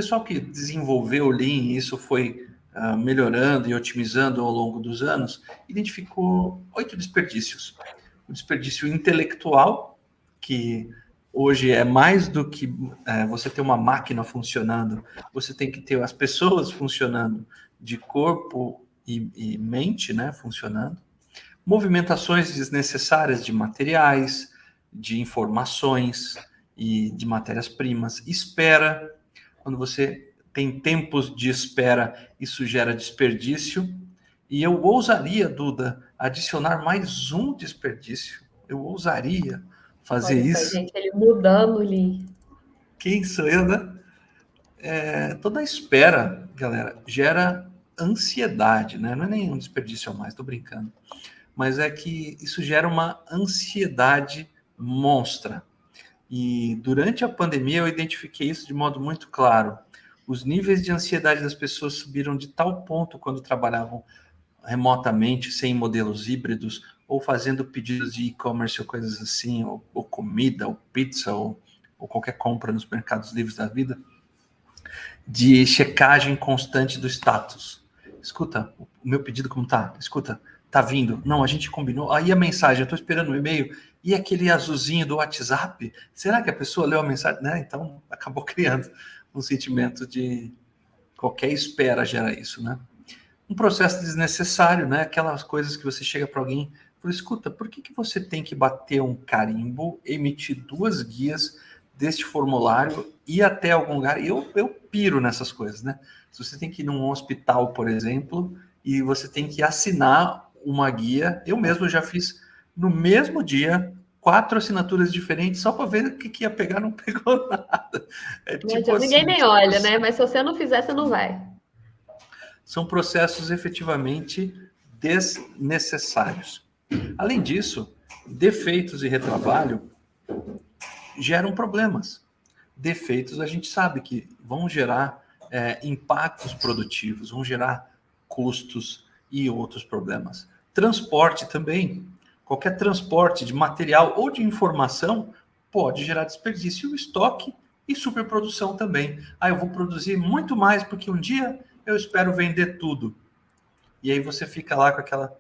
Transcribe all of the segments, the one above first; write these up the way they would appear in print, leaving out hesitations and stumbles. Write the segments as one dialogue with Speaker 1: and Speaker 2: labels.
Speaker 1: pessoal que desenvolveu o Lean, isso foi melhorando e otimizando ao longo dos anos, identificou 8 desperdícios. O desperdício intelectual, que hoje é mais do que você ter uma máquina funcionando, você tem que ter as pessoas funcionando de corpo e mente, né, funcionando. Movimentações desnecessárias de materiais, de informações e de matérias-primas. Espera, quando você tem tempos de espera, isso gera desperdício. E eu ousaria, Duda, adicionar mais um desperdício. Eu ousaria fazer
Speaker 2: Olha só,
Speaker 1: isso.
Speaker 2: gente, ele mudando ali.
Speaker 1: Quem sou eu, né? Toda a espera, galera, gera ansiedade, né? Não é nenhum desperdício a mais, tô brincando. Mas é que isso gera uma ansiedade monstra. E durante a pandemia eu identifiquei isso de modo muito claro. Os níveis de ansiedade das pessoas subiram de tal ponto quando trabalhavam remotamente, sem modelos híbridos, ou fazendo pedidos de e-commerce ou coisas assim, ou comida, ou pizza, ou qualquer compra nos mercados livres da vida, de checagem constante do status. Escuta, o meu pedido como tá? Escuta, tá vindo? Não, a gente combinou. Aí a mensagem, eu tô esperando o e-mail. E aquele azulzinho do WhatsApp? Será que a pessoa leu a mensagem? Né? Então, acabou criando um sentimento de qualquer espera gera isso, né? Um processo desnecessário, né? Aquelas coisas que você chega para alguém e fala, escuta, por que você tem que bater um carimbo, emitir 2 guias deste formulário, ir até algum lugar? Eu piro nessas coisas, né? Se você tem que ir num hospital, por exemplo, e você tem que assinar uma guia, eu mesmo já fiz no mesmo dia 4 assinaturas diferentes só para ver o que ia pegar, não pegou nada. É
Speaker 2: Não
Speaker 1: tipo
Speaker 2: adianta, ninguém
Speaker 1: assim,
Speaker 2: nem olha, né? Mas se você não fizer, você não vai.
Speaker 1: são processos efetivamente desnecessários. Além disso, defeitos e retrabalho geram problemas. Defeitos a gente sabe que vão gerar impactos produtivos, vão gerar custos e outros problemas. Transporte também. Qualquer transporte de material ou de informação pode gerar desperdício. E o estoque e superprodução também. Eu vou produzir muito mais porque um dia eu espero vender tudo. E aí você fica lá com aquelas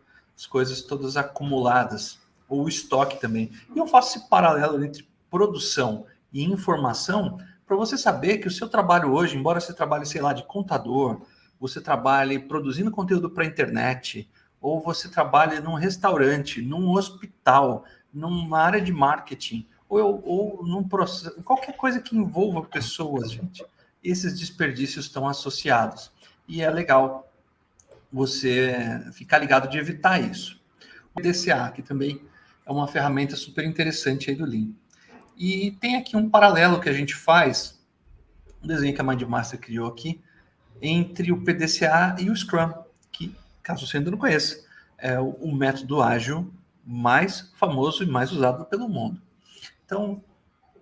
Speaker 1: coisas todas acumuladas, ou o estoque também. E eu faço esse paralelo entre produção e informação para você saber que o seu trabalho hoje, embora você trabalhe, sei lá, de contador, você trabalhe produzindo conteúdo para a internet, ou você trabalhe num restaurante, num hospital, numa área de marketing, ou num processo, qualquer coisa que envolva pessoas, gente. Esses desperdícios estão associados. E é legal você ficar ligado de evitar isso. O DCA, que também é uma ferramenta super interessante aí do Lean. E tem aqui um paralelo que a gente faz, um desenho que a Mindmaster criou aqui, entre o PDCA e o Scrum, que, caso você ainda não conheça, é o método ágil mais famoso e mais usado pelo mundo. Então,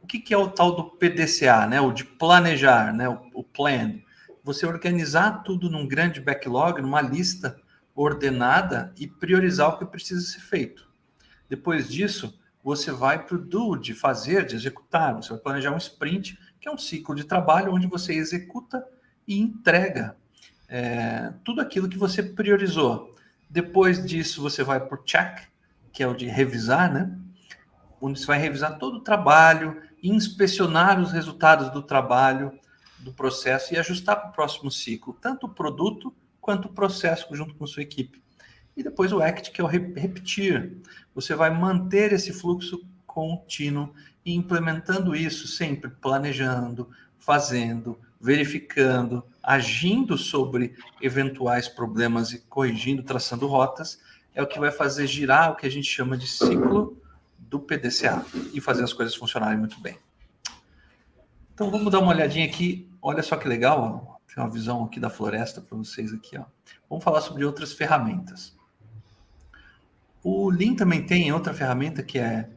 Speaker 1: o que é o tal do PDCA, né? O de planejar, né? O plan. Você organizar tudo num grande backlog, numa lista ordenada e priorizar o que precisa ser feito. Depois disso, você vai para o do, de fazer, de executar. Você vai planejar um sprint, que é um ciclo de trabalho onde você executa e entrega tudo aquilo que você priorizou. Depois disso, você vai para o check, que é o de revisar, né? Onde você vai revisar todo o trabalho, inspecionar os resultados do trabalho, do processo e ajustar para o próximo ciclo, tanto o produto quanto o processo junto com a sua equipe. E depois o ACT, que é o repetir. Você vai manter esse fluxo contínuo e implementando isso sempre, planejando, fazendo, verificando, agindo sobre eventuais problemas e corrigindo, traçando rotas, é o que vai fazer girar o que a gente chama de ciclo do PDCA e fazer as coisas funcionarem muito bem. Então vamos dar uma olhadinha aqui. Olha só que legal, ó. Tem uma visão aqui da floresta para vocês aqui, ó. Vamos falar sobre outras ferramentas. O Lean também tem outra ferramenta que é,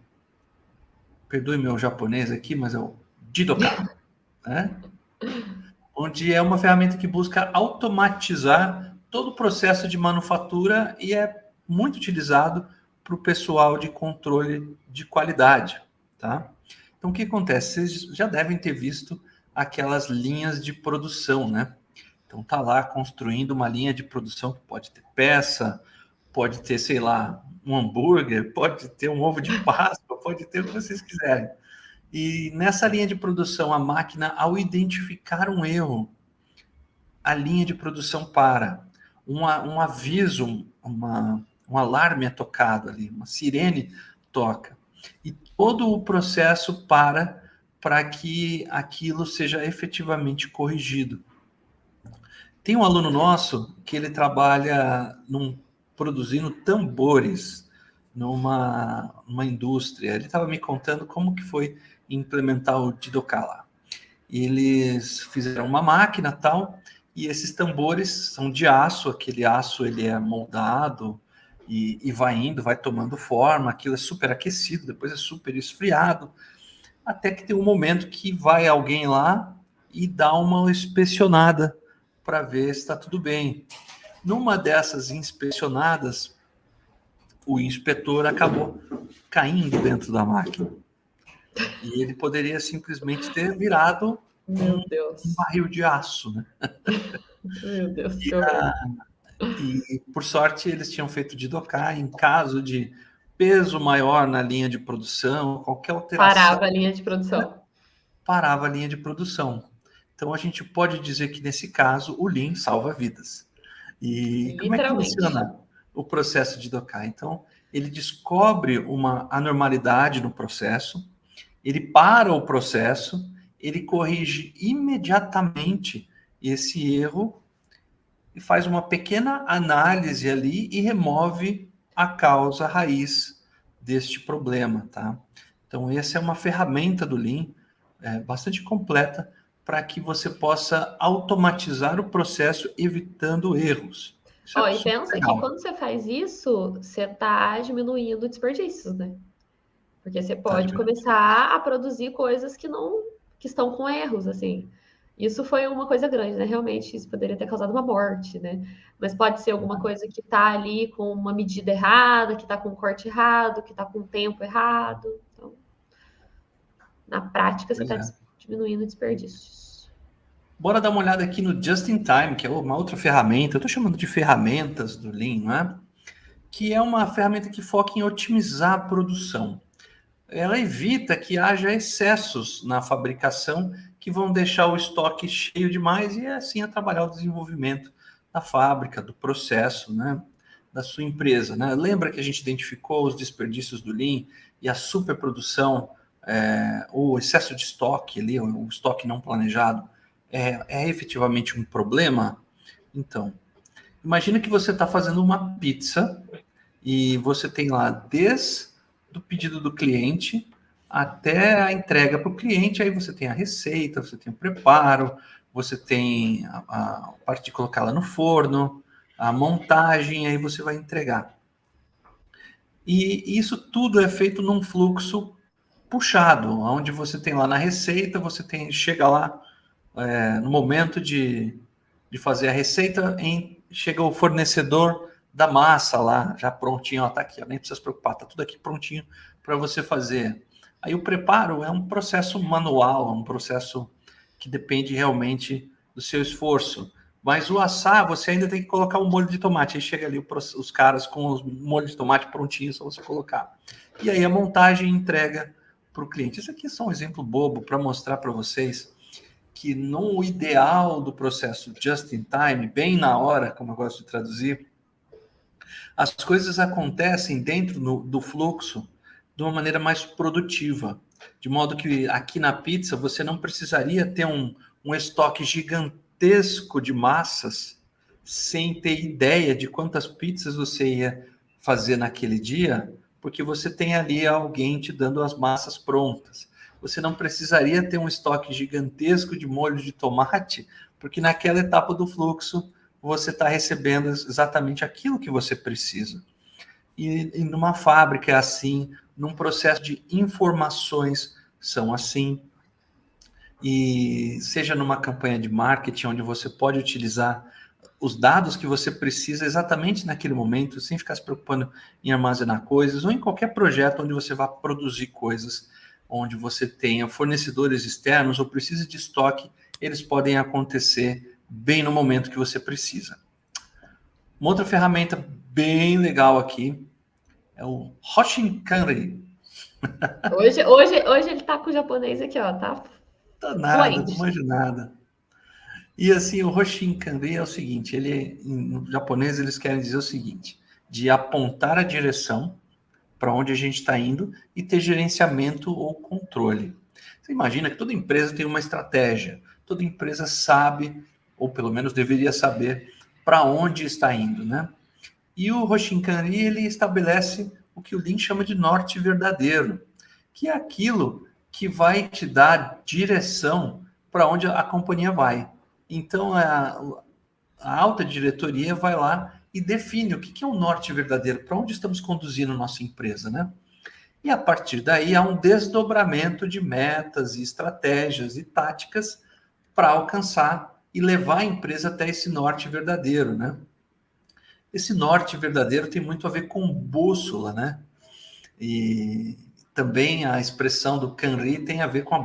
Speaker 1: perdoe meu japonês aqui, mas é o Jidoka, né? Onde é uma ferramenta que busca automatizar todo o processo de manufatura e é muito utilizado para o pessoal de controle de qualidade, tá? Então, o que acontece? Vocês já devem ter visto aquelas linhas de produção, né? Então tá lá construindo uma linha de produção que pode ter peça, pode ter, sei lá, um hambúrguer, pode ter um ovo de Páscoa, pode ter o que vocês quiserem. E nessa linha de produção, a máquina, ao identificar um erro, a linha de produção para. Um aviso, um alarme é tocado ali, uma sirene toca. E todo o processo para que aquilo seja efetivamente corrigido. Tem um aluno nosso que ele trabalha produzindo tambores numa indústria. Ele estava me contando como que foi implementar o Jidoka lá. Eles fizeram uma máquina tal, e esses tambores são de aço, aquele aço ele é moldado e vai indo, vai tomando forma, aquilo é super aquecido, depois é super esfriado, até que tem um momento que vai alguém lá e dá uma inspecionada para ver se está tudo bem. Numa dessas inspecionadas, o inspetor acabou caindo dentro da máquina. E ele poderia simplesmente ter virado
Speaker 2: Meu
Speaker 1: um
Speaker 2: Deus.
Speaker 1: barril de aço, né?
Speaker 2: Meu Deus, que horror.
Speaker 1: E por sorte, eles tinham feito Jidoka em caso de peso maior na linha de produção, qualquer alteração,
Speaker 2: Parava a linha de produção.
Speaker 1: parava a linha de produção. Então, a gente pode dizer que, nesse caso, o Lean salva vidas. E como é que
Speaker 2: Literalmente.
Speaker 1: funciona o processo de Jidoka? Então, ele descobre uma anormalidade no processo, ele para o processo, ele corrige imediatamente esse erro e faz uma pequena análise ali e remove a causa raiz deste problema, tá? Então, essa é uma ferramenta do Lean bastante completa para que você possa automatizar o processo evitando erros. Isso
Speaker 2: Ó,
Speaker 1: é
Speaker 2: e
Speaker 1: super
Speaker 2: pensa que
Speaker 1: legal.
Speaker 2: quando você faz isso, você está diminuindo desperdícios, né? Porque você
Speaker 1: Tá?
Speaker 2: pode começar a produzir coisas que estão com erros, assim. Isso foi uma coisa grande, né? Realmente, isso poderia ter causado uma morte, né? Mas pode ser alguma coisa que está ali com uma medida errada, que está com um corte errado, que está com um tempo errado. Então, na prática, você
Speaker 1: Pois
Speaker 2: está
Speaker 1: é.
Speaker 2: diminuindo desperdícios.
Speaker 1: Bora dar uma olhada aqui no Just in Time, que é uma outra ferramenta. Eu estou chamando de ferramentas do Lean, não é? Que é uma ferramenta que foca em otimizar a produção. Ela evita que haja excessos na fabricação que vão deixar o estoque cheio demais e assim atrapalhar o desenvolvimento da fábrica, do processo, né, da sua empresa, né? Lembra que a gente identificou os desperdícios do Lean e a superprodução, o excesso de estoque ali, o estoque não planejado, é efetivamente um problema? Então, imagina que você está fazendo uma pizza e você tem lá desde o pedido do cliente até a entrega para o cliente, aí você tem a receita, você tem o preparo, você tem a parte de colocá-la no forno, a montagem, aí você vai entregar. E isso tudo é feito num fluxo puxado, onde você tem lá na receita, você tem, chega lá no momento de fazer a receita, chega o fornecedor da massa lá, já prontinho, ó, tá aqui, ó, nem precisa se preocupar, tá tudo aqui prontinho para você fazer. Aí o preparo é um processo manual, é um processo que depende realmente do seu esforço. Mas o assar, você ainda tem que colocar um molho de tomate. Aí chega ali os caras com os molho de tomate prontinhos, só você colocar. E aí a montagem e entrega para o cliente. Isso aqui é só um exemplo bobo para mostrar para vocês que no ideal do processo just in time, bem na hora, como eu gosto de traduzir, as coisas acontecem dentro do fluxo de uma maneira mais produtiva. De modo que aqui na pizza você não precisaria ter um estoque gigantesco de massas sem ter ideia de quantas pizzas você ia fazer naquele dia, porque você tem ali alguém te dando as massas prontas. Você não precisaria ter um estoque gigantesco de molho de tomate, porque naquela etapa do fluxo você está recebendo exatamente aquilo que você precisa. E numa fábrica é assim, num processo de informações são assim, e seja numa campanha de marketing onde você pode utilizar os dados que você precisa exatamente naquele momento, sem ficar se preocupando em armazenar coisas, ou em qualquer projeto onde você vá produzir coisas, onde você tenha fornecedores externos ou precise de estoque, eles podem acontecer bem no momento que você precisa. Uma outra ferramenta bem legal aqui é o Hoshinkanri.
Speaker 2: Hoje ele tá com o japonês aqui, ó, tá
Speaker 1: Tá nada, não
Speaker 2: fluente.
Speaker 1: manjo nada. E assim, o Hoshinkanri é o seguinte, no japonês eles querem dizer o seguinte, de apontar a direção para onde a gente está indo e ter gerenciamento ou controle. Você imagina que toda empresa tem uma estratégia, toda empresa sabe, ou pelo menos deveria saber, para onde está indo, né? E o Hoshinkanri, ele estabelece o que o Lean chama de norte verdadeiro, que é aquilo que vai te dar direção para onde a companhia vai. Então, a alta diretoria vai lá e define o que é o norte verdadeiro, para onde estamos conduzindo nossa empresa, né? E a partir daí há um desdobramento de metas e estratégias e táticas para alcançar e levar a empresa até esse norte verdadeiro, né? Esse norte verdadeiro tem muito a ver com bússola, né? E também a expressão do Kanri tem a ver com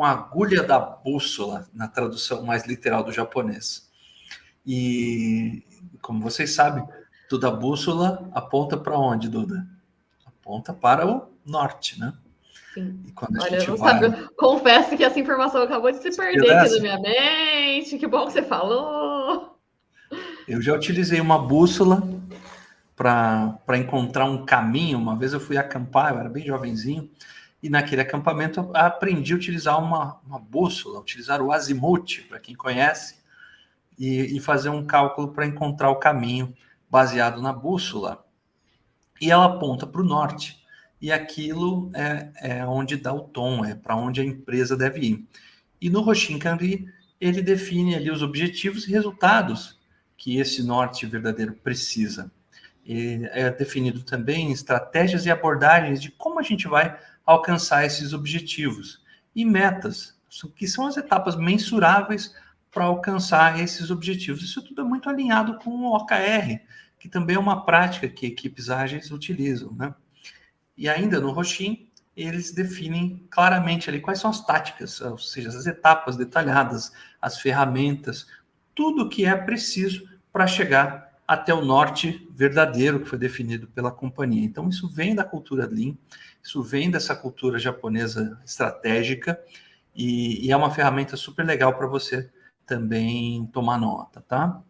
Speaker 1: a agulha da bússola, na tradução mais literal do japonês. E, como vocês sabem, toda bússola aponta para onde, Duda? Aponta para o norte, né?
Speaker 2: Sim.
Speaker 1: E quando a
Speaker 2: Olha, eu
Speaker 1: gente
Speaker 2: não
Speaker 1: vai...
Speaker 2: sabia. Confesso que essa informação acabou de se perder aqui na
Speaker 1: Dessa,
Speaker 2: minha mente. Que bom que você falou.
Speaker 1: eu já utilizei uma bússola para encontrar um caminho. Uma vez eu fui acampar, eu era bem jovenzinho, e naquele acampamento eu aprendi a utilizar uma bússola, utilizar o azimuth, para quem conhece, e fazer um cálculo para encontrar o caminho baseado na bússola. E ela aponta para o norte. E aquilo é onde dá o tom, é para onde a empresa deve ir. E no Hoshinkanri, ele define ali os objetivos e resultados que esse norte verdadeiro precisa. E é definido também estratégias e abordagens de como a gente vai alcançar esses objetivos. E metas, que são as etapas mensuráveis para alcançar esses objetivos. Isso tudo é muito alinhado com o OKR, que também é uma prática que equipes ágeis utilizam, né? E ainda no Hoshin, eles definem claramente ali quais são as táticas, ou seja, as etapas detalhadas, as ferramentas, tudo o que é preciso para chegar até o norte verdadeiro que foi definido pela companhia. Então, isso vem da cultura Lean, isso vem dessa cultura japonesa estratégica e é uma ferramenta super legal para você também tomar nota, tá?